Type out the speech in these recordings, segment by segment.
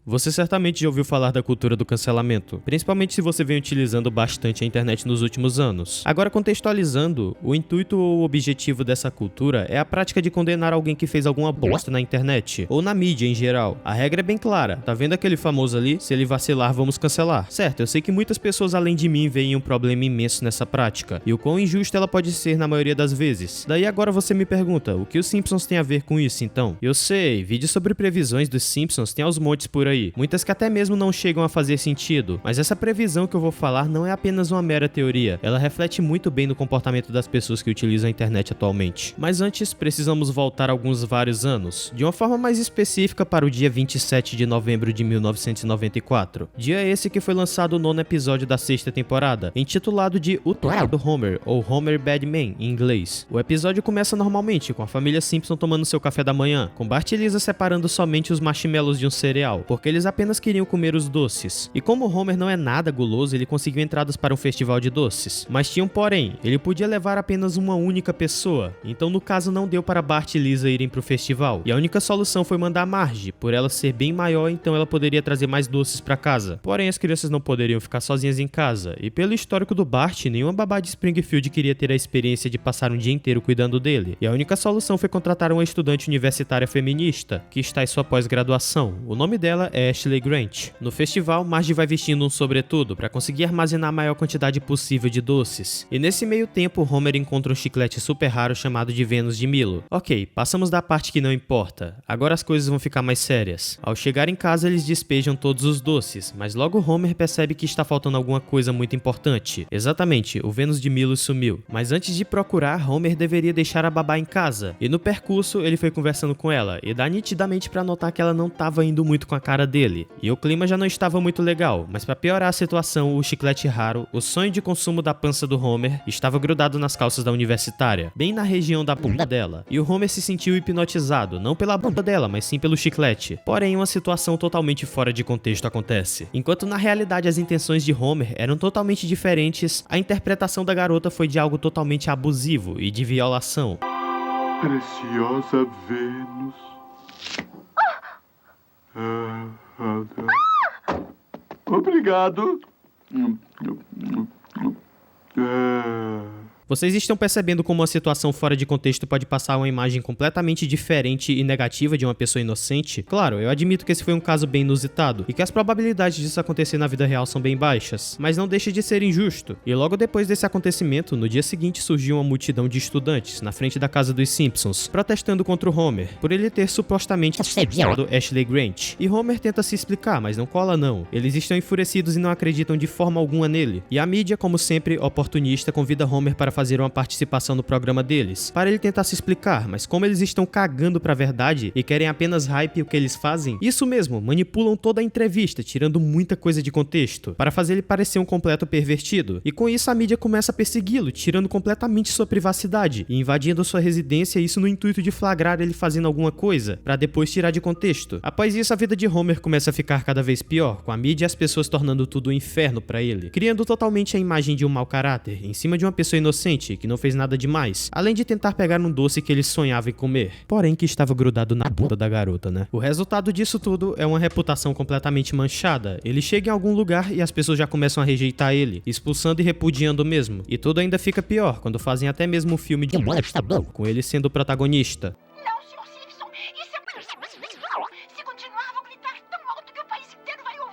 Você certamente já ouviu falar da cultura do cancelamento, principalmente se você vem utilizando bastante a internet nos últimos anos. Agora, contextualizando, o intuito ou o objetivo dessa cultura é a prática de condenar alguém que fez alguma bosta na internet, ou na mídia em geral. A regra é bem clara, tá vendo aquele famoso ali? Se ele vacilar, vamos cancelar. Certo, eu sei que muitas pessoas além de mim veem um problema imenso nessa prática, e o quão injusta ela pode ser na maioria das vezes. Daí agora você me pergunta, o que os Simpsons têm a ver com isso então? Eu sei, vídeos sobre previsões dos Simpsons tem aos montes por aí. Muitas que até mesmo não chegam a fazer sentido, mas essa previsão que eu vou falar não é apenas uma mera teoria, ela reflete muito bem no comportamento das pessoas que utilizam a internet atualmente. Mas antes, precisamos voltar alguns vários anos, de uma forma mais específica para o dia 27 de novembro de 1994. Dia esse que foi lançado o 9º episódio da 6ª temporada, intitulado de O Tour do Homer, ou Homer Bad Man em inglês. O episódio começa normalmente, com a família Simpson tomando seu café da manhã, com Bart e Lisa separando somente os marshmallows de um cereal, porque eles apenas queriam comer os doces. E como Homer não é nada guloso, ele conseguiu entradas para um festival de doces. Mas tinha um porém, ele podia levar apenas uma única pessoa, então no caso não deu para Bart e Lisa irem pro festival. E a única solução foi mandar Marge, por ela ser bem maior, então ela poderia trazer mais doces para casa. Porém as crianças não poderiam ficar sozinhas em casa, e pelo histórico do Bart, nenhuma babá de Springfield queria ter a experiência de passar um dia inteiro cuidando dele. E a única solução foi contratar uma estudante universitária feminista, que está em sua pós-graduação. O nome dela é Ashley Grant. No festival, Marge vai vestindo um sobretudo para conseguir armazenar a maior quantidade possível de doces. E nesse meio tempo, Homer encontra um chiclete super raro chamado de Vênus de Milo. Ok, passamos da parte que não importa. Agora as coisas vão ficar mais sérias. Ao chegar em casa, eles despejam todos os doces, mas logo Homer percebe que está faltando alguma coisa muito importante. Exatamente, o Vênus de Milo sumiu. Mas antes de procurar, Homer deveria deixar a babá em casa. E no percurso, ele foi conversando com ela, e dá nitidamente para notar que ela não estava indo muito com a cara dele. E o clima já não estava muito legal, mas para piorar a situação, o chiclete raro, o sonho de consumo da pança do Homer, estava grudado nas calças da universitária, bem na região da bunda dela. E o Homer se sentiu hipnotizado, não pela bunda dela, mas sim pelo chiclete. Porém, uma situação totalmente fora de contexto acontece. Enquanto na realidade as intenções de Homer eram totalmente diferentes, a interpretação da garota foi de algo totalmente abusivo e de violação. Preciosa Vênus. Obrigado. Vocês estão percebendo como uma situação fora de contexto pode passar uma imagem completamente diferente e negativa de uma pessoa inocente? Claro, eu admito que esse foi um caso bem inusitado, e que as probabilidades disso acontecer na vida real são bem baixas, mas não deixa de ser injusto. E logo depois desse acontecimento, no dia seguinte surgiu uma multidão de estudantes na frente da casa dos Simpsons, protestando contra o Homer, por ele ter supostamente assediado Ashley Grant. E Homer tenta se explicar, mas não cola não. Eles estão enfurecidos e não acreditam de forma alguma nele. E a mídia, como sempre, oportunista, convida Homer para fazer uma participação no programa deles, para ele tentar se explicar, mas como eles estão cagando pra verdade e querem apenas hype o que eles fazem, isso mesmo, manipulam toda a entrevista, tirando muita coisa de contexto, para fazer ele parecer um completo pervertido, e com isso a mídia começa a persegui-lo, tirando completamente sua privacidade, e invadindo sua residência, isso no intuito de flagrar ele fazendo alguma coisa, para depois tirar de contexto. Após isso, a vida de Homer começa a ficar cada vez pior, com a mídia e as pessoas tornando tudo um inferno pra ele, criando totalmente a imagem de um mau caráter, em cima de uma pessoa inocente, que não fez nada demais, além de tentar pegar um doce que ele sonhava em comer, porém que estava grudado na bunda da garota, né? O resultado disso tudo é uma reputação completamente manchada. Ele chega em algum lugar e as pessoas já começam a rejeitar ele, expulsando e repudiando mesmo. E tudo ainda fica pior quando fazem até mesmo um filme de com ele sendo o protagonista. Não, Sr. Simpson, isso é pessoal. Se continuar, vou gritar tão alto que o país inteiro vai ouvir.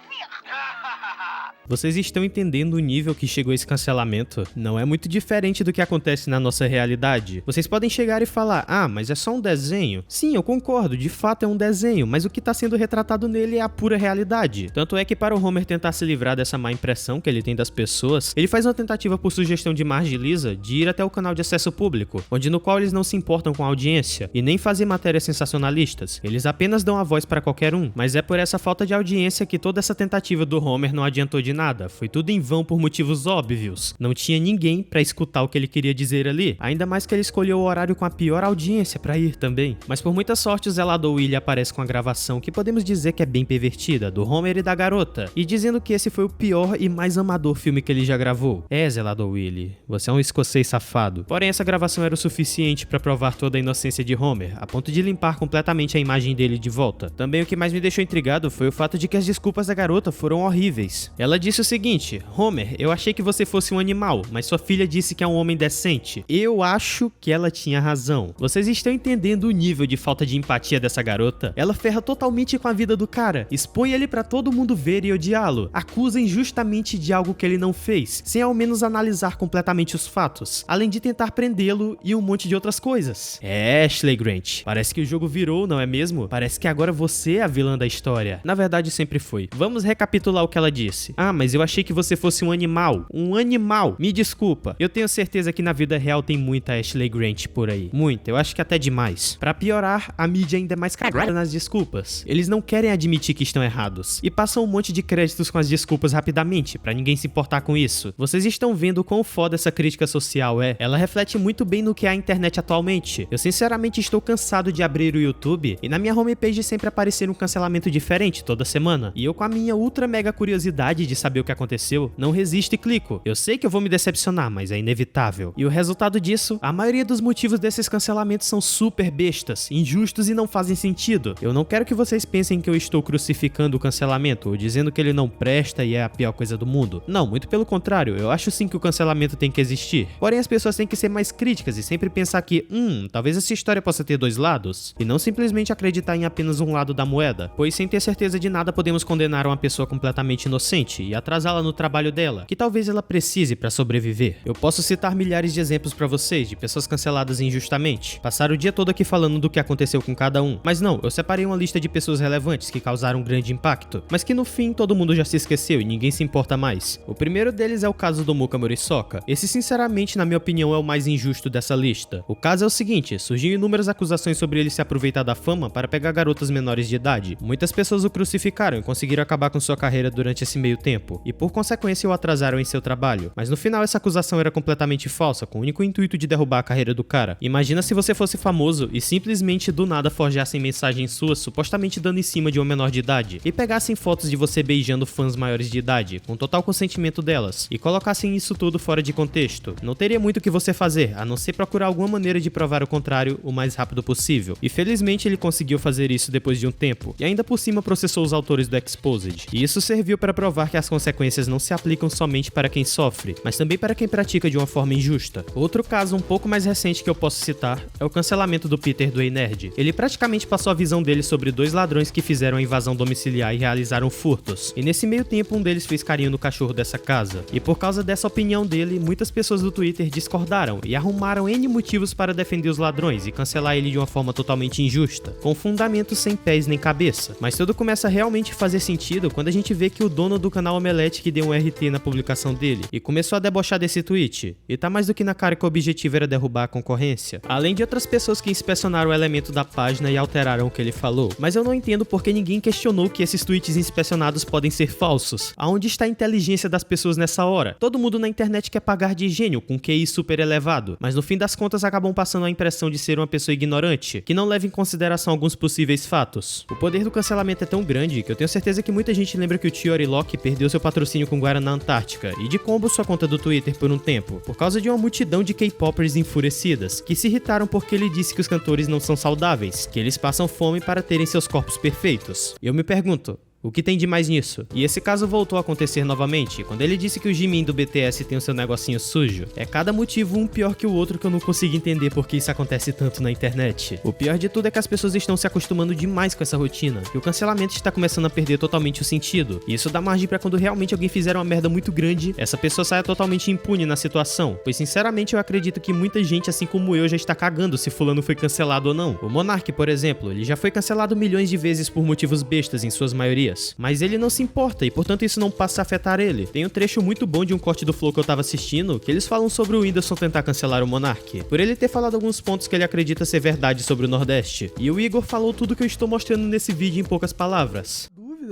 Vocês estão entendendo o nível que chegou esse cancelamento? Não é muito diferente do que acontece na nossa realidade. Vocês podem chegar e falar, ah, mas é só um desenho. Sim, eu concordo, de fato é um desenho, mas o que está sendo retratado nele é a pura realidade. Tanto é que para o Homer tentar se livrar dessa má impressão que ele tem das pessoas, ele faz uma tentativa por sugestão de Marge e Lisa de ir até o canal de acesso público, onde no qual eles não se importam com a audiência, e nem fazer matérias sensacionalistas. Eles apenas dão a voz para qualquer um, mas é por essa falta de audiência que toda essa tentativa do Homer não adiantou de nada, foi tudo em vão por motivos óbvios. Não tinha ninguém pra escutar o que ele queria dizer ali, ainda mais que ele escolheu o horário com a pior audiência pra ir também. Mas por muita sorte o zelador Willie aparece com a gravação que podemos dizer que é bem pervertida, do Homer e da garota, e dizendo que esse foi o pior e mais amador filme que ele já gravou. Zelador Willie, você é um escocês safado. Porém, essa gravação era o suficiente pra provar toda a inocência de Homer, a ponto de limpar completamente a imagem dele de volta. Também o que mais me deixou intrigado foi o fato de que as desculpas da garota foram horríveis. Ela disse o seguinte: Homer, eu achei que você fosse um animal, mas sua filha disse que é um homem decente. Eu acho que ela tinha razão. Vocês estão entendendo o nível de falta de empatia dessa garota? Ela ferra totalmente com a vida do cara, expõe ele pra todo mundo ver e odiá-lo, acusa injustamente de algo que ele não fez, sem ao menos analisar completamente os fatos, além de tentar prendê-lo e um monte de outras coisas. Ashley Grant, parece que o jogo virou, não é mesmo? Parece que agora você é a vilã da história. Na verdade sempre foi. Vamos recapitular o que ela disse. Mas eu achei que você fosse um animal. Um animal. Me desculpa. Eu tenho certeza que na vida real tem muita Ashley Grant por aí. Muita, eu acho que até demais. Pra piorar, a mídia ainda é mais cagada nas desculpas. Eles não querem admitir que estão errados e passam um monte de créditos com as desculpas rapidamente, pra ninguém se importar com isso. Vocês estão vendo quão foda essa crítica social é? Ela reflete muito bem no que é a internet atualmente. Eu sinceramente estou cansado de abrir o YouTube e na minha homepage sempre aparecer um cancelamento diferente toda semana. E eu, com a minha ultra mega curiosidade de saber o que aconteceu, não resisto e clico. Eu sei que eu vou me decepcionar, mas é inevitável. E o resultado disso, a maioria dos motivos desses cancelamentos são super bestas, injustos e não fazem sentido. Eu não quero que vocês pensem que eu estou crucificando o cancelamento ou dizendo que ele não presta e é a pior coisa do mundo. Não, muito pelo contrário, eu acho sim que o cancelamento tem que existir. Porém, as pessoas têm que ser mais críticas e sempre pensar que, talvez essa história possa ter dois lados, e não simplesmente acreditar em apenas um lado da moeda, pois sem ter certeza de nada podemos condenar uma pessoa completamente inocente e atrasá-la no trabalho dela, que talvez ela precise para sobreviver. Eu posso citar milhares de exemplos para vocês de pessoas canceladas injustamente, passar o dia todo aqui falando do que aconteceu com cada um, mas não, eu separei uma lista de pessoas relevantes que causaram um grande impacto, mas que no fim todo mundo já se esqueceu e ninguém se importa mais. O primeiro deles é o caso do Muka Morisoka. Esse sinceramente, na minha opinião, é o mais injusto dessa lista. O caso é o seguinte, surgiu inúmeras acusações sobre ele se aproveitar da fama para pegar garotas menores de idade. Muitas pessoas o crucificaram e conseguiram acabar com sua carreira durante esse meio tempo, e por consequência o atrasaram em seu trabalho. Mas no final essa acusação era completamente falsa, com o único intuito de derrubar a carreira do cara. Imagina se você fosse famoso e simplesmente do nada forjassem mensagens suas supostamente dando em cima de uma menor de idade, e pegassem fotos de você beijando fãs maiores de idade, com total consentimento delas, e colocassem isso tudo fora de contexto. Não teria muito o que você fazer, a não ser procurar alguma maneira de provar o contrário o mais rápido possível. E felizmente ele conseguiu fazer isso depois de um tempo, e ainda por cima processou os autores do Exposed. E isso serviu para provar que as consequências não se aplicam somente para quem sofre, mas também para quem pratica de uma forma injusta. Outro caso um pouco mais recente que eu posso citar é o cancelamento do Peter do Ei Nerd. Ele praticamente passou a visão dele sobre dois ladrões que fizeram a invasão domiciliar e realizaram furtos. E nesse meio tempo um deles fez carinho no cachorro dessa casa. E por causa dessa opinião dele, muitas pessoas do Twitter discordaram e arrumaram N motivos para defender os ladrões e cancelar ele de uma forma totalmente injusta, com fundamentos sem pés nem cabeça. Mas tudo começa a realmente fazer sentido quando a gente vê que o dono do canal Omelete que deu um RT na publicação dele e começou a debochar desse tweet. E tá mais do que na cara que o objetivo era derrubar a concorrência. Além de outras pessoas que inspecionaram o elemento da página e alteraram o que ele falou. Mas eu não entendo porque ninguém questionou que esses tweets inspecionados podem ser falsos. Aonde está a inteligência das pessoas nessa hora? Todo mundo na internet quer pagar de gênio com QI super elevado, mas no fim das contas acabam passando a impressão de ser uma pessoa ignorante, que não leva em consideração alguns possíveis fatos. O poder do cancelamento é tão grande que eu tenho certeza que muita gente lembra que o Tio Orilock perdeu seu patrocínio com Guaraná Antártica e de combo sua conta do Twitter por um tempo, por causa de uma multidão de K-popers enfurecidas, que se irritaram porque ele disse que os cantores não são saudáveis, que eles passam fome para terem seus corpos perfeitos. E eu me pergunto, o que tem de mais nisso? E esse caso voltou a acontecer novamente, quando ele disse que o Jimin do BTS tem o seu negocinho sujo. É cada motivo um pior que o outro que eu não consigo entender por que isso acontece tanto na internet. O pior de tudo é que as pessoas estão se acostumando demais com essa rotina, e o cancelamento está começando a perder totalmente o sentido. E isso dá margem pra quando realmente alguém fizer uma merda muito grande, essa pessoa saia totalmente impune na situação, pois sinceramente eu acredito que muita gente, assim como eu, já está cagando se fulano foi cancelado ou não. O Monark, por exemplo, ele já foi cancelado milhões de vezes por motivos bestas em suas maiorias. Mas ele não se importa e portanto isso não passa a afetar ele. Tem um trecho muito bom de um corte do Flow que eu tava assistindo, que eles falam sobre o Whindersson tentar cancelar o Monark, por ele ter falado alguns pontos que ele acredita ser verdade sobre o Nordeste. E o Igor falou tudo que eu estou mostrando nesse vídeo em poucas palavras.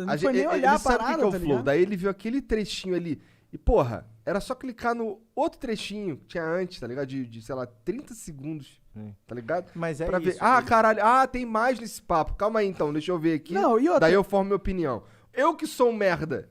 dúvida. Não foi nem olhar a parada, sabe o que é o tá flow? ligado? Daí ele viu aquele trechinho ali. E, porra, era só clicar no outro trechinho que tinha antes, tá ligado? De sei lá, 30 segundos, tá ligado? Mas é Pra ver. isso. Ah, caralho. Ah, tem mais nesse papo. Calma aí, então. Deixa eu ver aqui. Não, e outra- Daí eu formo minha opinião. Eu que sou um merda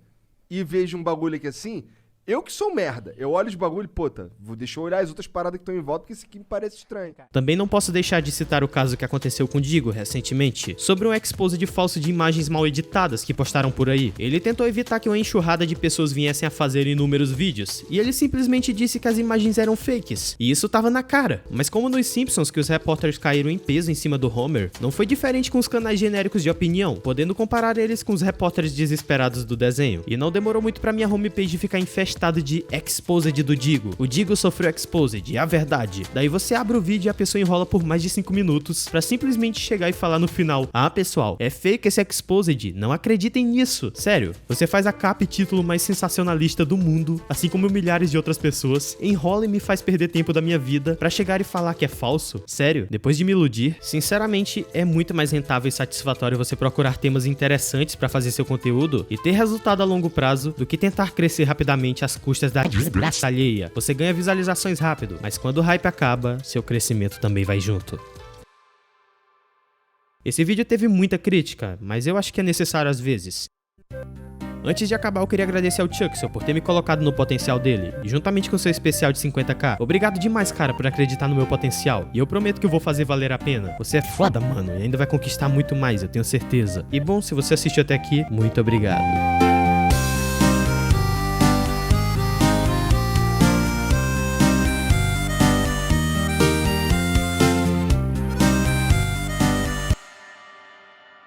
e vejo um bagulho aqui assim... Eu que sou merda. Eu olho os bagulho e, puta, deixa eu olhar as outras paradas que estão em volta, porque esse aqui me parece estranho. Também não posso deixar de citar o caso que aconteceu com o Digo recentemente, sobre um expose de falso de imagens mal editadas que postaram por aí. Ele tentou evitar que uma enxurrada de pessoas viessem a fazer inúmeros vídeos, e ele simplesmente disse que as imagens eram fakes, e isso tava na cara. Mas como nos Simpsons que os repórteres caíram em peso em cima do Homer, não foi diferente com os canais genéricos de opinião, podendo comparar eles com os repórteres desesperados do desenho. E não demorou muito pra minha homepage ficar infestada de exposed do Digo. O Digo sofreu exposed, é a verdade. Daí você abre o vídeo e a pessoa enrola por mais de 5 minutos pra simplesmente chegar e falar no final: ah, pessoal, é fake esse exposed, não acreditem nisso. Sério, você faz a capa e título mais sensacionalista do mundo, assim como milhares de outras pessoas, enrola e me faz perder tempo da minha vida pra chegar e falar que é falso. Sério, depois de me iludir, sinceramente, é muito mais rentável e satisfatório você procurar temas interessantes pra fazer seu conteúdo e ter resultado a longo prazo do que tentar crescer rapidamente às custas da desgraça alheia. Você ganha visualizações rápido, mas quando o hype acaba, seu crescimento também vai junto. Esse vídeo teve muita crítica, mas eu acho que é necessário às vezes. Antes de acabar, eu queria agradecer ao Chuckson por ter me colocado no potencial dele, e juntamente com seu especial de 50k. Obrigado demais, cara, por acreditar no meu potencial, e eu prometo que eu vou fazer valer a pena. Você é foda, mano, e ainda vai conquistar muito mais, eu tenho certeza. E bom, se você assistiu até aqui, muito obrigado.